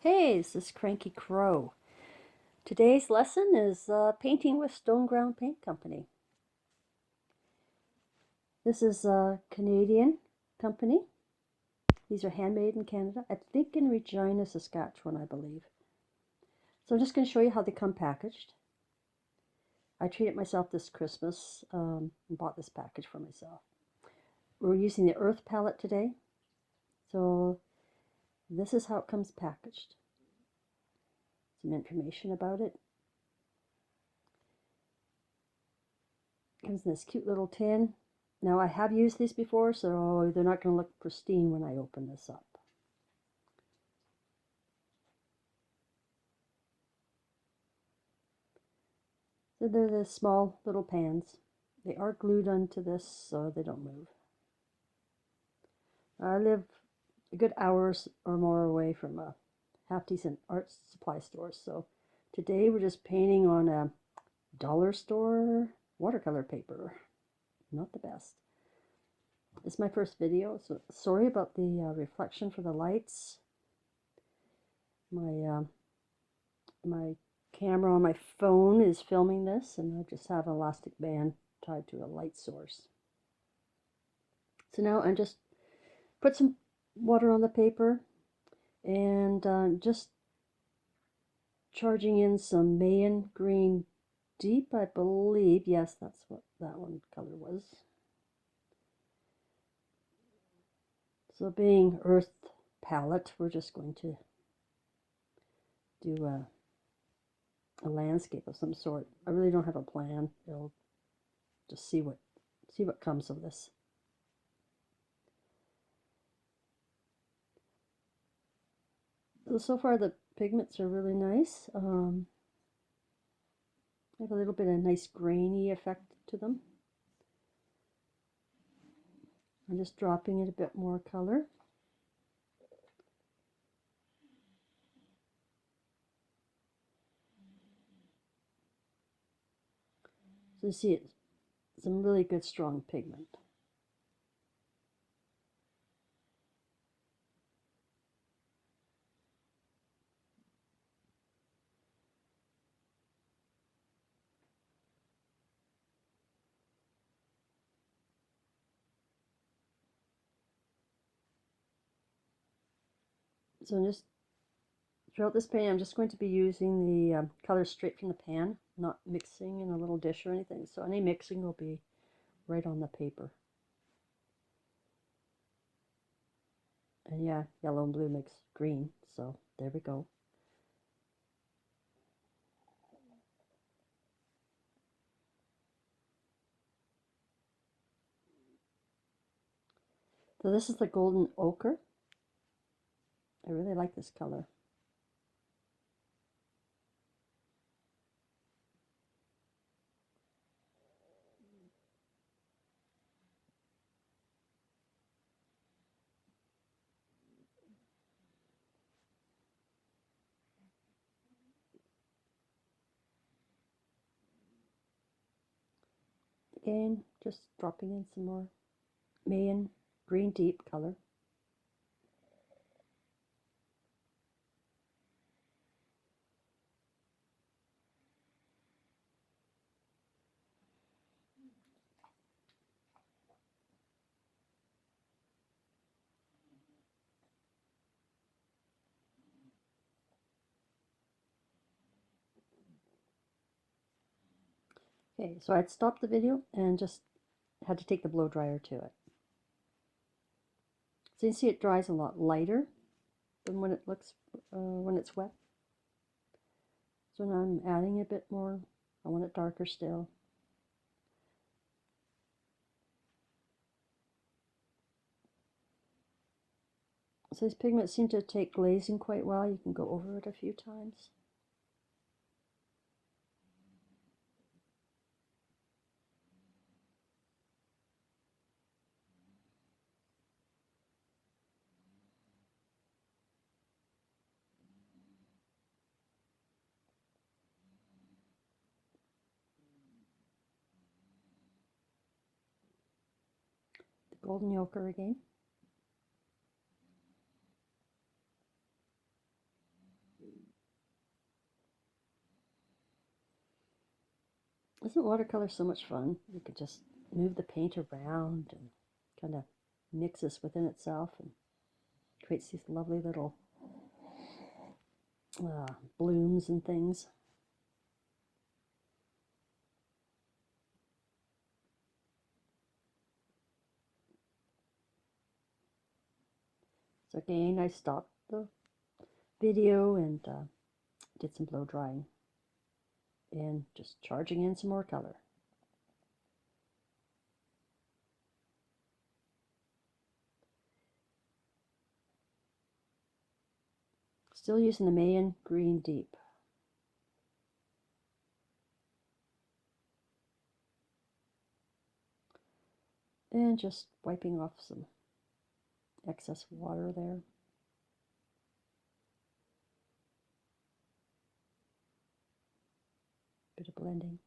Hey, this is Cranky Crow. Today's lesson is painting with Stoneground Paint Company. This is a Canadian company. These are handmade in Canada, I think in Regina, Saskatchewan, I believe. So I'm just going to show you how they come packaged. I treated myself this Christmas and bought this package for myself. We're using the Earth palette today. So this is how it comes packaged. Some information about it. Comes in this cute little tin. Now I have used these before, so they're not going to look pristine when I open this up. So they're the small little pans. They are glued onto this so they don't move. I live a good hours or more away from a half-decent art supply store, so today we're just painting on a dollar store watercolor paper. Not the best. It's my first video, so sorry about the reflection for the lights. My camera on my phone is filming this, and I just have an elastic band tied to a light source. So now I'm just put some water on the paper and just charging in some Mayan green deep, I believe. Yes, that's what that one color was. So being earth palette, we're just going to do a landscape of some sort. I really don't have a plan. I'll just see what comes of this. So far the pigments are really nice. They have a little bit of nice grainy effect to them. I'm just dropping it a bit more color. So you see it's some really good strong pigment. So just throughout this painting, I'm just going to be using the colors straight from the pan, not mixing in a little dish or anything. So any mixing will be right on the paper. And yeah, yellow and blue makes green, so there we go. So this is the golden ochre. I really like this color. Again, just dropping in some more Mayan green deep color. Okay, so I'd stopped the video and just had to take the blow dryer to it. So you see it dries a lot lighter than when it looks when it's wet. So now I'm adding a bit more. I want it darker still. So these pigments seem to take glazing quite well. You can go over it a few times. The golden ochre again. Isn't watercolor so much fun? You could just move the paint around and kind of mixes within itself and creates these lovely little blooms and things. So again, I stopped the video and did some blow drying and just charging in some more color. Still using the Mayan Green Deep. And just wiping off some excess water there. Bit of blending.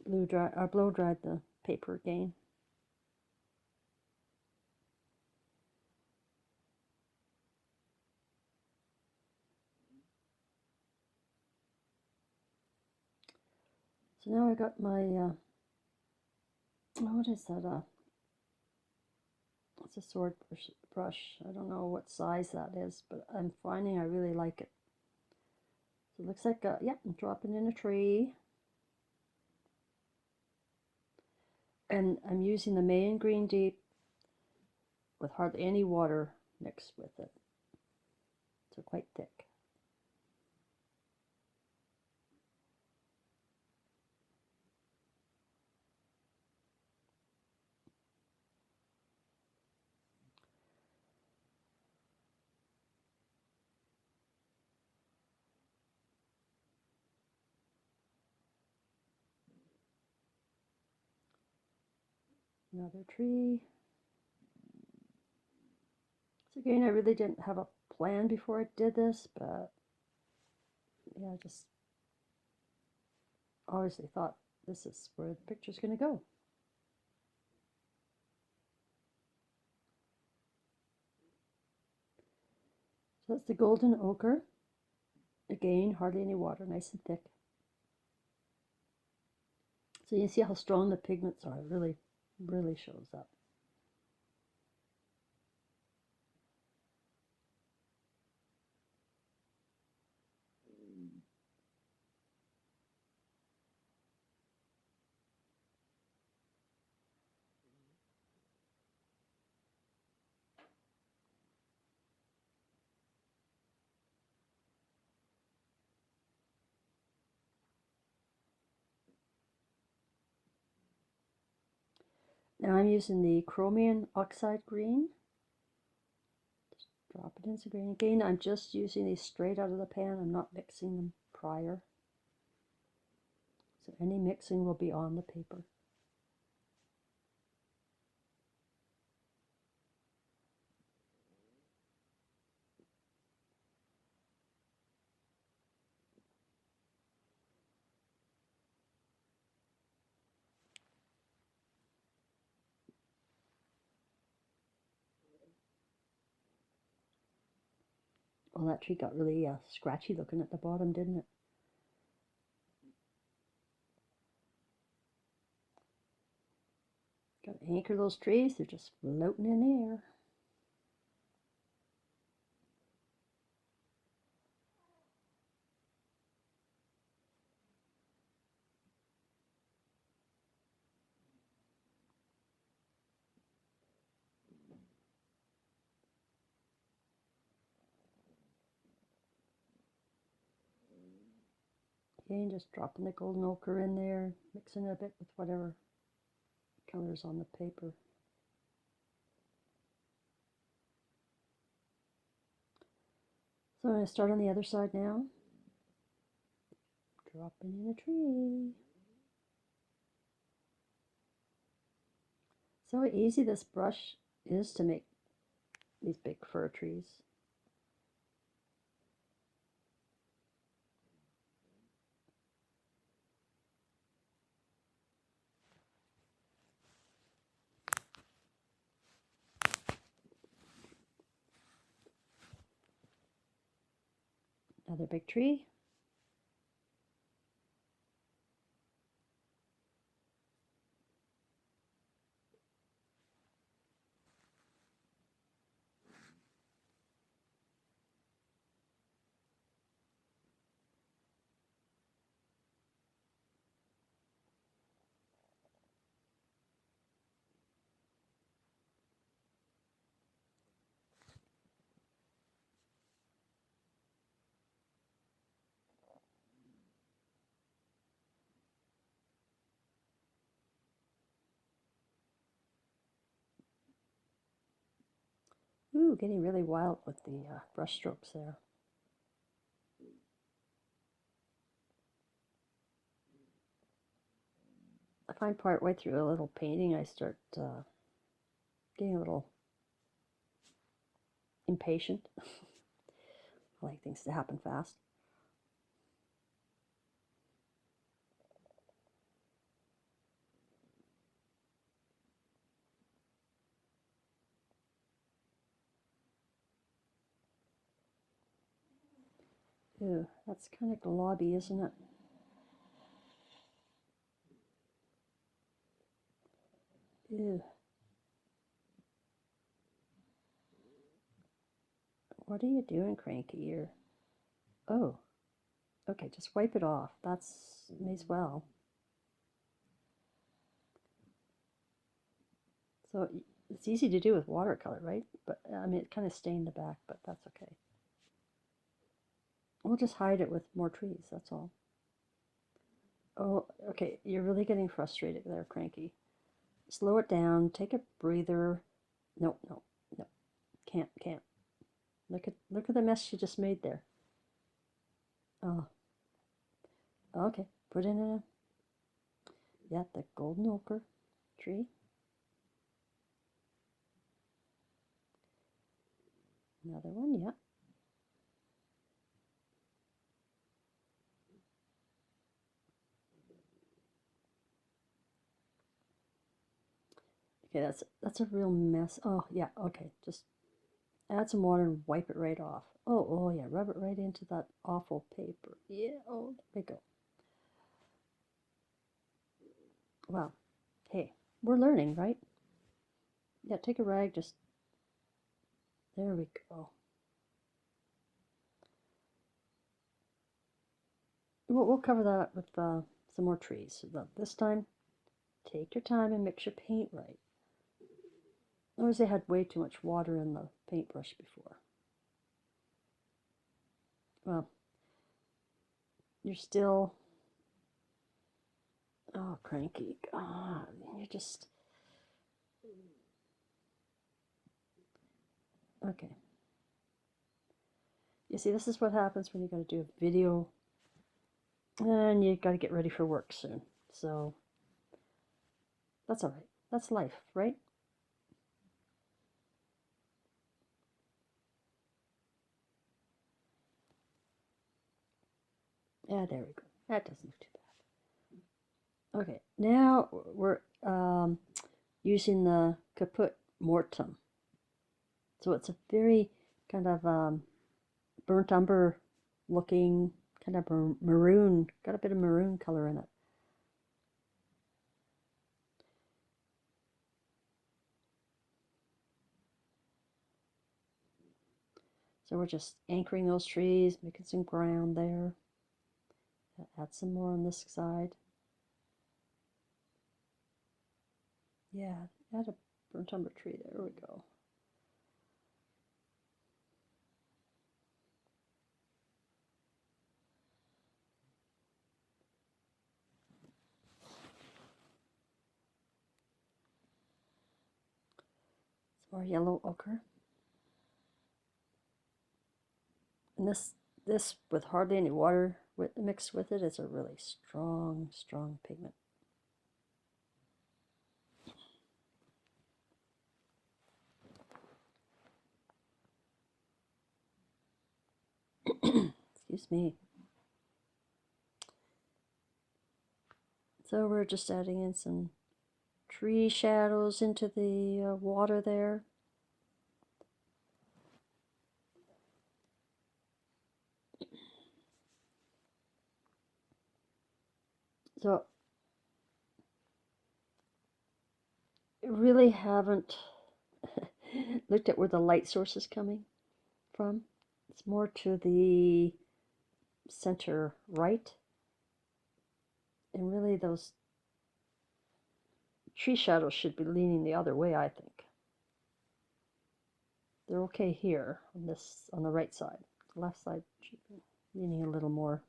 Blow dried the paper again. So now I got my what is that? It's a sword brush. I don't know what size that is, but I'm finding I really like it. So it looks like yeah, I'm dropping in a tree. And I'm using the Mayan Green Deep with hardly any water mixed with it. So quite thick. Another tree. So again, I really didn't have a plan before I did this, but yeah, I just obviously thought this is where the picture's going to go. So that's the golden ochre. Again, hardly any water, nice and thick. So you can see how strong the pigments are. It really, really shows up. Now I'm using the chromium oxide green. Just drop it in some green. Again, I'm just using these straight out of the pan. I'm not mixing them prior. So any mixing will be on the paper. Well, that tree got really scratchy looking at the bottom, didn't it? Got to anchor those trees. They're just floating in the air. Again, just dropping the golden ochre in there, mixing it a bit with whatever colors on the paper. So I'm going to start on the other side now. Dropping in a tree. So easy this brush is to make these big fir trees. Another big tree. Ooh, getting really wild with the brush strokes there. I find part way through a little painting, I start getting a little impatient. I like things to happen fast. Ew, that's kind of globby, isn't it? Ew. What are you doing, Cranky? You're... Oh, okay, just wipe it off. That's... may as well. So it's easy to do with watercolor, right? But I mean, it kind of stained the back, but that's okay. We'll just hide it with more trees, that's all. Oh, okay, you're really getting frustrated there, Cranky. Slow it down, take a breather. No, no, no, can't. Look at the mess you just made there. Oh, okay, put in a, yeah, the golden ochre tree. Another one, yeah. Okay, that's a real mess. Oh, yeah, okay, just add some water and wipe it right off. Oh, yeah, rub it right into that awful paper. Yeah, oh, there we go. Wow. Hey, we're learning, right? Yeah, take a rag, just, there we go. We'll cover that with some more trees. So this time, take your time and mix your paint right. Notice they had way too much water in the paintbrush before. Well, you're still... Oh, Cranky. God, you're just... Okay. You see, this is what happens when you got to do a video and you got to get ready for work soon. So that's all right. That's life, right? Yeah, there we go. That doesn't look too bad. Okay, now we're using the Caput Mortem. So it's a very kind of burnt umber looking, kind of maroon, got a bit of maroon color in it. So we're just anchoring those trees, making some ground there. Add some more on this side. Yeah, add a burnt umber tree. There we go. Some more yellow ochre. And this with hardly any water mixed with it is a really strong pigment. Excuse me. So we're just adding in some tree shadows into the water there. So I really haven't looked at where the light source is coming from. It's more to the center right. And really those tree shadows should be leaning the other way, I think. They're okay here on the right side. The left side should be leaning a little more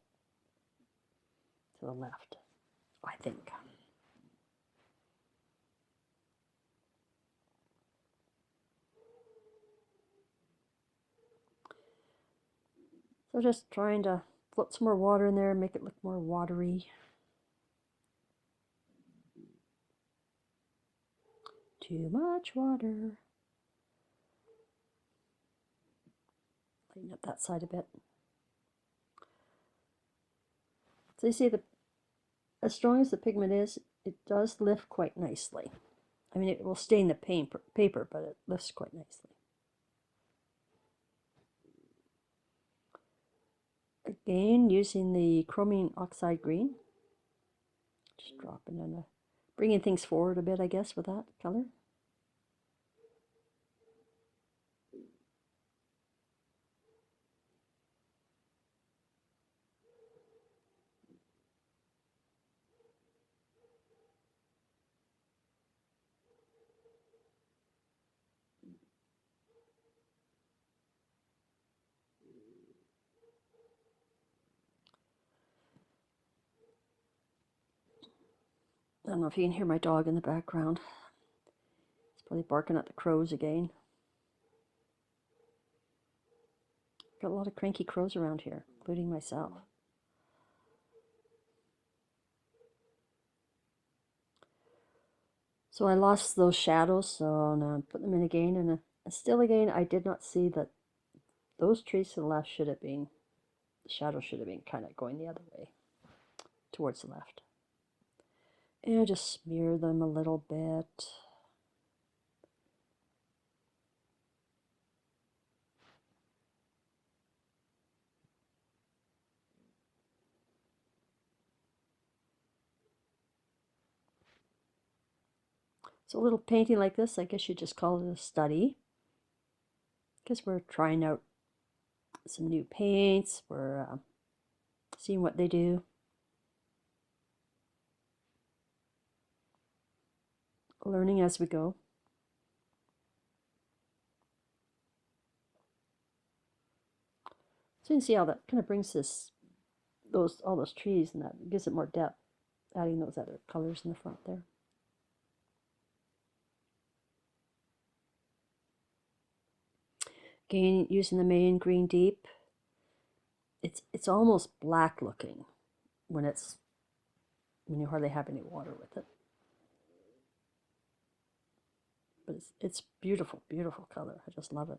to the left, I think. So just trying to float some more water in there and make it look more watery. Too much water. Lighten up that side a bit. So you see, as strong as the pigment is, it does lift quite nicely. I mean, it will stain the paper, but it lifts quite nicely. Again, using the chromium oxide green. Just dropping in bringing things forward a bit, I guess, with that color. I don't know if you can hear my dog in the background. He's probably barking at the crows again. Got a lot of cranky crows around here, including myself. So I lost those shadows, so now I put them in again, and still again, I did not see that those trees to the left should have been, the shadow should have been kind of going the other way, towards the left. And just smear them a little bit. So a little painting like this, I guess you just call it a study, because we're trying out some new paints, we're seeing what they do. Learning as we go. So you can see how that kind of brings all those trees, and that gives it more depth, adding those other colors in the front there. Again, using the main green deep, it's almost black looking when you hardly have any water with it. But it's beautiful, beautiful color. I just love it.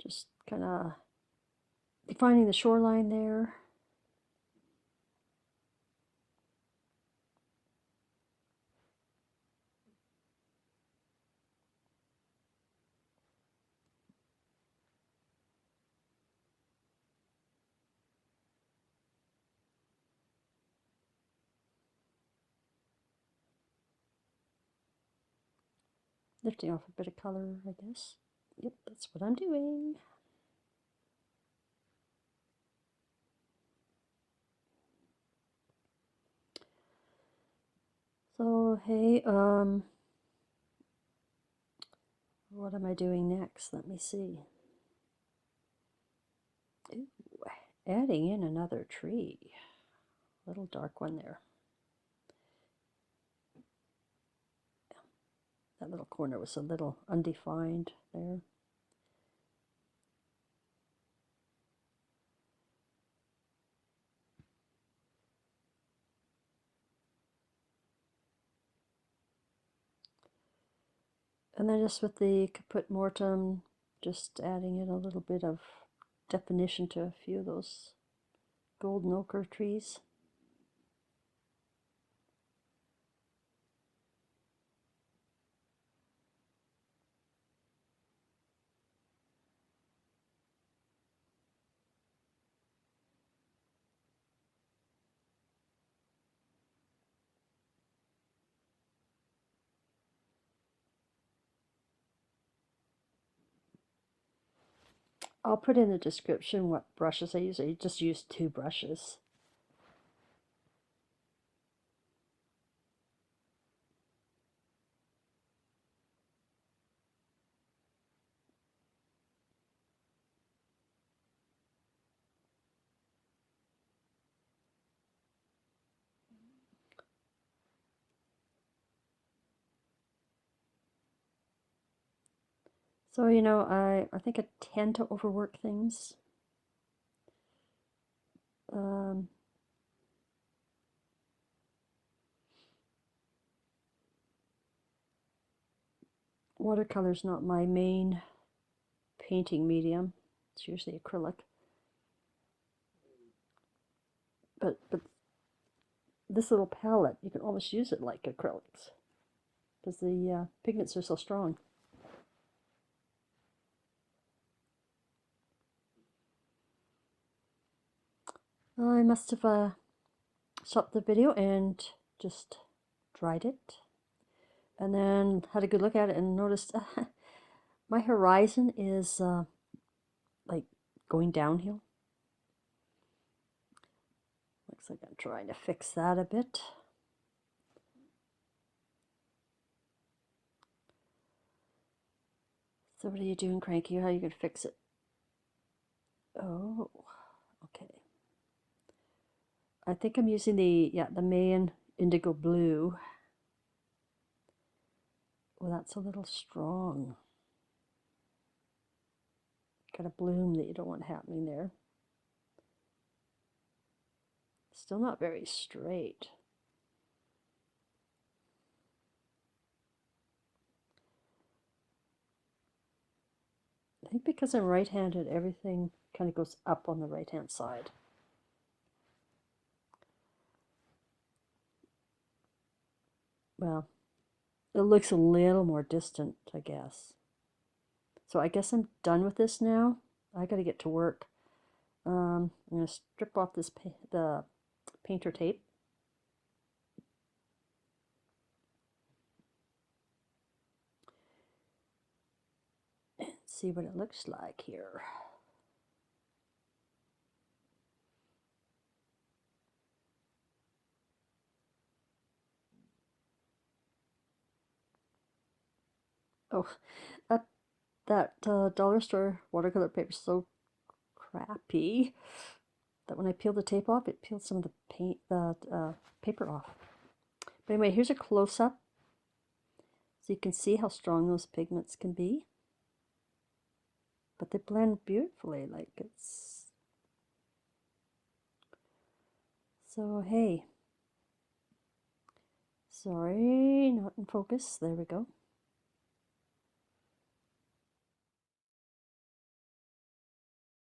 Just kind of defining the shoreline there. Lifting off a bit of color, I guess. Yep, that's what I'm doing. So, hey, what am I doing next? Let me see. Ooh, adding in another tree. Little dark one there. That little corner was a little undefined there. And then just with the Caput Mortem, just adding in a little bit of definition to a few of those golden ochre trees. I'll put in the description what brushes I use. I just use 2 brushes. So, you know, I think I tend to overwork things. Watercolor's not my main painting medium. It's usually acrylic. But this little palette, you can almost use it like acrylics because the pigments are so strong. I must have stopped the video and just dried it, and then had a good look at it and noticed my horizon is like going downhill. Looks like I'm trying to fix that a bit. So what are you doing, Cranky? How are you going to fix it? Oh, okay. I think I'm using the main indigo blue. Well, that's a little strong. Got a bloom that you don't want happening there. Still not very straight. I think because I'm right-handed, everything kind of goes up on the right-hand side. Well, it looks a little more distant, I guess. So I guess I'm done with this now. I got to get to work. I'm going to strip off the painter tape. And see what it looks like here. Oh, that dollar store watercolor paper is so crappy that when I peel the tape off, it peels some of the paper off. But anyway, here's a close-up so you can see how strong those pigments can be. But they blend beautifully, like it's... So, hey. Sorry, not in focus. There we go.